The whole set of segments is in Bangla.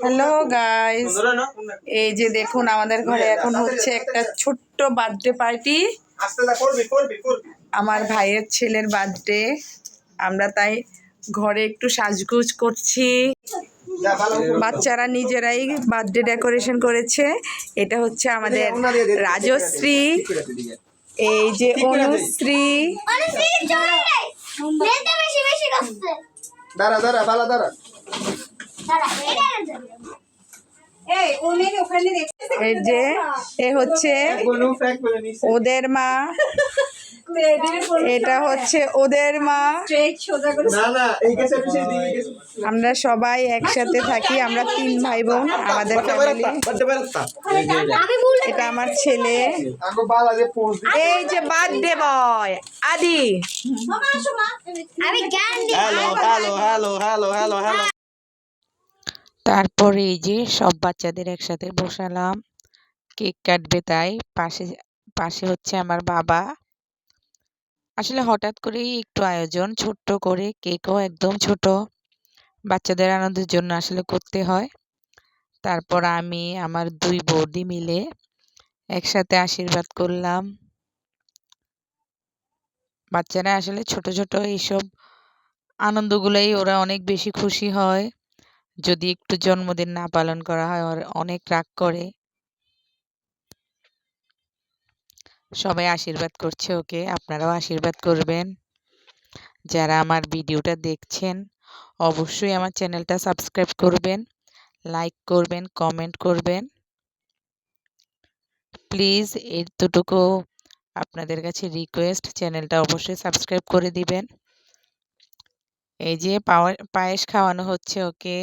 হ্যালো গাইস, এই যে দেখুন আমাদের ঘরে এখন হচ্ছে একটা ছোট্ট বার্থডে পার্টি। আমার ভাইয়ের ছেলের বার্থডে, আমরা তাই ঘরে একটু সাজগুজ করছি। বাচ্চারা নিজেরাই বার্থডে ডেকোরেশন করেছে। এটা হচ্ছে আমাদের রাজশ্রী, এই যে অনুশ্রী, এই যে এ হচ্ছে ওদের মা, এটা হচ্ছে ওদের মা। আমরা সবাই একসাথে থাকি, আমরা 3 ভাই বোন, আমাদের ফ্যামিলি। এটা আমার ছেলে, এই যে বার্থডে বয় আদি। তারপরে এই যে সব বাচ্চাদের একসাথে বসালাম, কেক কাটবে তাই। পাশে পাশে হচ্ছে আমার বাবা। আসলে হঠাৎ করেই একটু আয়োজন, ছোট্ট করে, কেকও একদম ছোট, বাচ্চাদের আনন্দের জন্য আসলে করতে হয়। তারপর আমি আমার 2 বৌদি মিলে একসাথে আশীর্বাদ করলাম। বাচ্চারা আসলে ছোট ছোট এইসব আনন্দগুলোই ওরা অনেক বেশি খুশি হয়। যদি একটু জন্মদিন না পালন করা হয় ওরা অনেক রাগ করে। সবাই আশীর্বাদ করছে ওকে, আপনারাও আশীর্বাদ করবেন। যারা আমার ভিডিওটা দেখছেন অবশ্যই আমার চ্যানেলটা সাবস্ক্রাইব করবেন, লাইক করবেন, কমেন্ট করবেন। প্লিজ এতটুকু আপনাদের কাছে রিকোয়েস্ট, চ্যানেলটা অবশ্যই সাবস্ক্রাইব করে দিবেন। এই যে পায়েস খাওয়ানো হচ্ছে ওকে।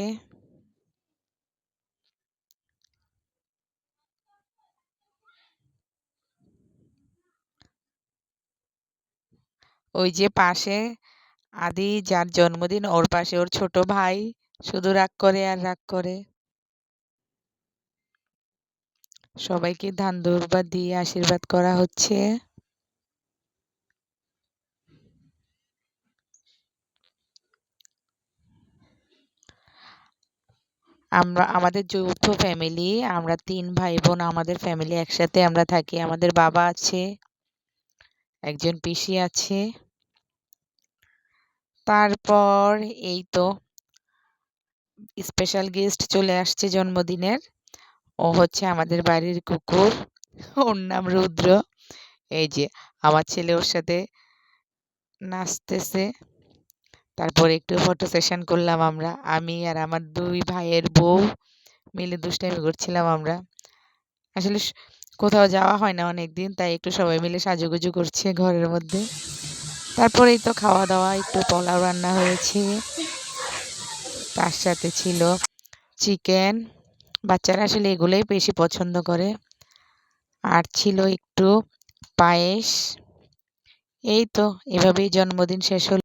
ওই যে পাশে আদি, যার জন্মদিন, ওর পাশে ওর ছোট ভাই শুধু রাগ করে আর রাগ করে। সবাইকে ধান দৌড়বা দিয়ে আশীর্বাদ করা হচ্ছে। আমাদের যৌথ ফ্যামিলি, আমরা 3 ভাই বোন, আমাদের ফ্যামিলি একসাথে আমরা থাকি। আমাদের বাবা আছে, একজন পিসি আছে। তারপর এই তো স্পেশাল গেস্ট চলে আসছে জন্মদিনের। ও হচ্ছে আমাদের বাড়ির কুকুর, ওর নাম রুদ্র। এই যে আমার ছেলে ওর সাথে নাচতেছে। তারপর একটু ফটো সেশন করলাম আমরা, আমি আর আমার 2 ভাইয়ের বউ মিলে দুষ্টামি করছিলাম আমরা। আসলে কোথাও যাওয়া হয় না অনেকদিন, তাই একটু সবাই মিলে সাজুগুজু করছে ঘরের মধ্যে। তারপরেই তো খাওয়া দাওয়া, একটু পোলাও রান্না হয়েছে, তার সাথে ছিল চিকেন। বাচ্চারা আসলে এগুলোই বেশি পছন্দ করে। আর ছিল একটু পায়েস। এই তো এভাবেই জন্মদিন শেষ হলো।